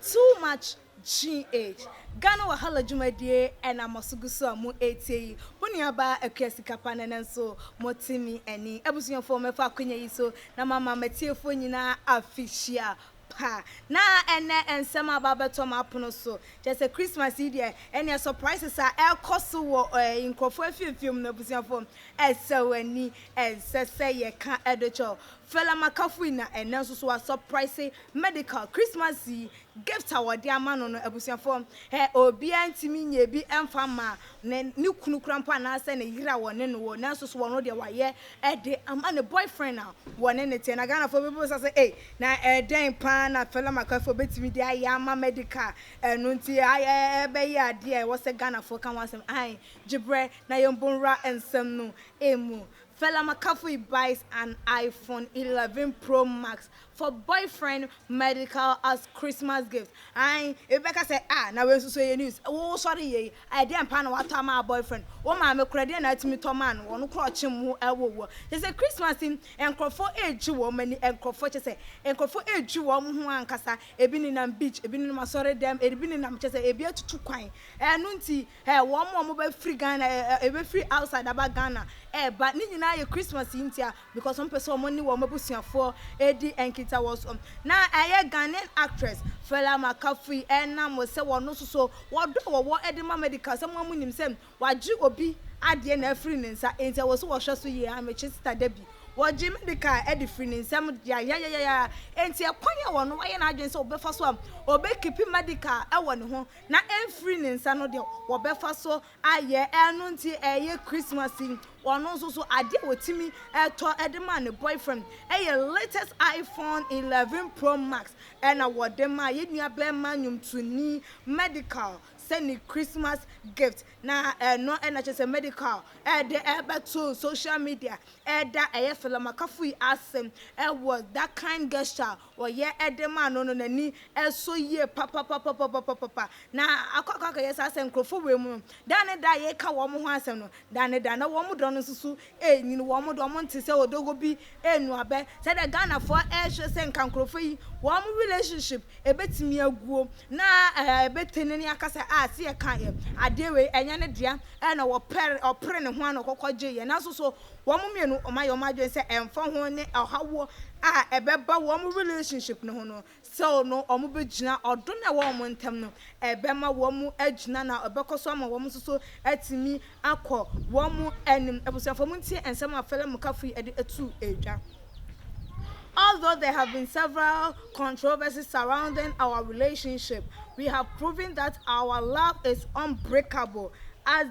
too much GH. Ghana wahala jumadie and amasuguso amu eti. Bunyaba ekwesi kapana nanso motimi eni. Ebusunya fo mefa akonya yi so na mama metiefo nyina afishia. Pa na ene ensema babeto mapono so just a Christmas ide any surprises are el koso wo nkofo afifim na busiafo esewani ensese ye ka edocho fela makafu na ene so a surprise medical Christmas gift award amano no abusiafo obi antimi nya bi emfama ne kunu krampa na ase ne yira wone no wo na so wono de waye de ama ne boyfriend na wone ne te na Ghana for people say na den pa na fela makafo betimi dia ya ma medical enu nti be ya de wo se Ghana for kan wasem ai jibre na yombonra ensem no emu fela makafo buys an iPhone 11 Pro Max for boyfriend medical as Christmas gift. Ai Rebecca say na we so ye news. Oh sorry ye. I dey pa na wato my boyfriend. O ma me krede na atimi to man wonu kro chim mu ewowo. They say Christmas in enkrofo eji wo mani enkrofo che say enkrofo eji wo mu ho ankasa ebi ni nam beach ebi ni masore dem ebi ni nam che say ebi atutu kwan. Enu nti wo mo be free Ghana e be free outside aba Ghana. But ni nyina ye Christmas intia because some person money wo mabusuafo edi enkita was na Ghanaian actress Fela Makafui na mo se wono so wodo wo edi ma medical se mo munim sem wagi obi ade na afri ninsa enti wo so wo hwe so ye amechi sister Debbie wogi medical edi free ninsam ya enti ekwanya wono waye na adwen se obefa so am obekipi medical e woni ho na enfree ninsa no de wobefa so aye enu nti Christmas wono so ade wotimi to edema ne boyfriend latest iPhone 11 Pro Max and awodema ye nua blema nyum tuni medical send Christmas gift na no na chese medical de to social media da Fela Makafui asem was that kind gesture or ye edema no nani so ye papa na akwa yes asem krofo we mu dan da ye ka wo mo ho asem no dan na wo mo do no susu nyini wo mo do mo nte se odogo bi enu abe se the Ghana for hwe se nkan krofo yi wo mo relationship ebetimi aguo na ebetene ni akasa asi e kan ye adewe enya ne dia na wo opre ne ho an okokje ye na so wo mo mienu o mayo madwen se emfa ho ne ohawo ebeba wo mo relationship ne ho no so no o mo begina odo na wo mo ntem no ebema wo mo agina na obekoso ama wo mo so atimi akọ wo mo enim ebusuafo mo ntie ensem afele Makafui ede etu edwa. Although there have been several controversies surrounding our relationship, we have proven that our love is unbreakable as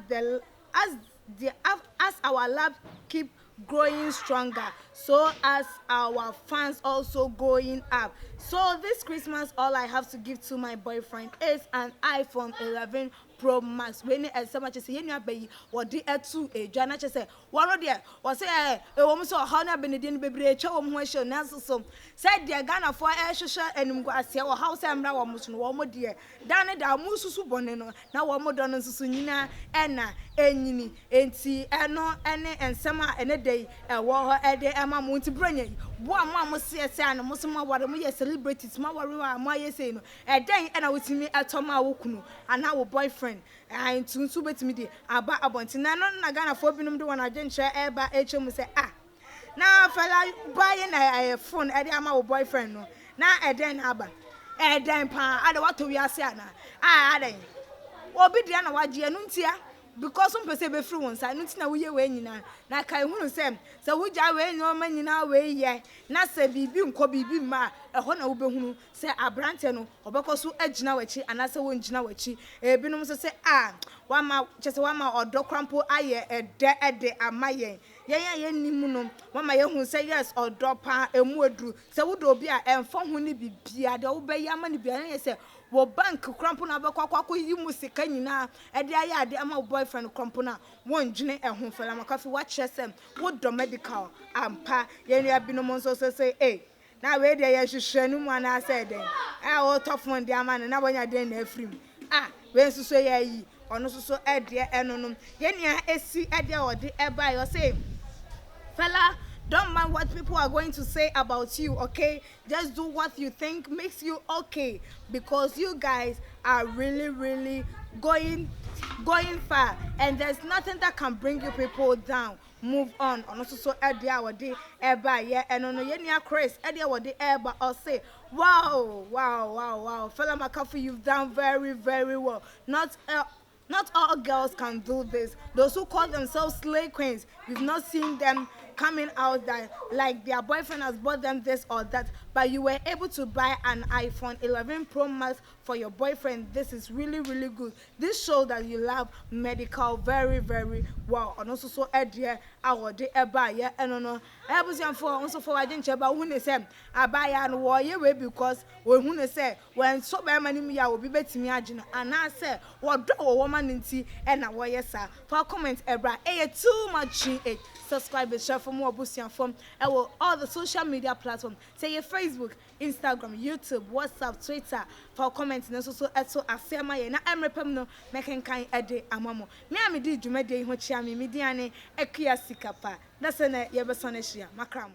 our love keep growing stronger, so as our fans also going up. So this Christmas, all I have to give to my boyfriend is an iPhone 11 Pro Max. When so much say you abayi wodi etu edwana che say one there was say e wo so how na benedin bebre eche wo ho ehye na so said the Ghana for ehhehye enimgo ase wo house emra wo mo so wo mo de dan da mu susu bone no na wo mo do no susu nyina na enyini enti eno ene ensem a ene dei wo ho ede ema mo nti branya bo am se se an mo so ma ware mo ye celebrities ma ware wa mo ye sei no eden na wotimi etoma wo kunu ana wo boyfriend and tunsu betimi de aba abonti na no na Ghana for binum de wana agyenche eba echemu se na fela buy na phone ede ama wo boyfriend no na eden aba eden pa ade wato wi ase ana ade obi de na wagye no ntia because some person be free one side nti na wo ye we nyina na kai hunu sem se wo ja we no ma nyina we ye na se bibi nko bibi ma ho na wo be hunu se abrante no obekoso agina wachi anase wo ngina wachi ebinom so se wama chese wama odokrampo aye ede amaye ye nimu no wama ye hu se yes odopa emu aduru se wo do obi a emfo hu ni bibia de wo be ya ma ni bia na ye se wo bank krampo na bekwakwa yi musika nyina ede aye ade ama boyfriend krampo na won dwene ehun Fela Makafui wa chesem wo do medical ampa ye nua binom so say na we de ye hwehwanu mu ana say den wo tofon de ama na bonya den na afrim we nsuso ye yi ono so ede enonum ye nua esi ede ode eba yo say Fela Don't mind what people are going to say about you, okay? Just do what you think makes you okay, because you guys are really, really going far, and there's nothing that can bring you people down. Move on. And also so Eddie our day eba yeah, and on Yenia Chris Eddie our day eba or say wow. Fella McAfee, you've done very, very well. Not all girls can do this. Those who call themselves slay queens, we've not seen them coming out that like their boyfriend has bought them this or that, but you were able to buy an iPhone 11 Pro Max for your boyfriend. This is really, really good. This shows that you love medical very, very well. And also so idea our day yeah, and no I was young for also for I didn't about when they say I buy and warrior way, because when they say when so by money me I will be betting me and I say what do woman in tea and a warrior sir for comment ebra too much it. Subscribe and share for more Busian from all the social media platforms. Say your Facebook, Instagram, YouTube, WhatsApp, Twitter for comments and also so asema ye na emrepem no meken kan ede amamo. Me am di dwumade ho chia me mediane akua sikapa. Na se na ye beso na hia makramo.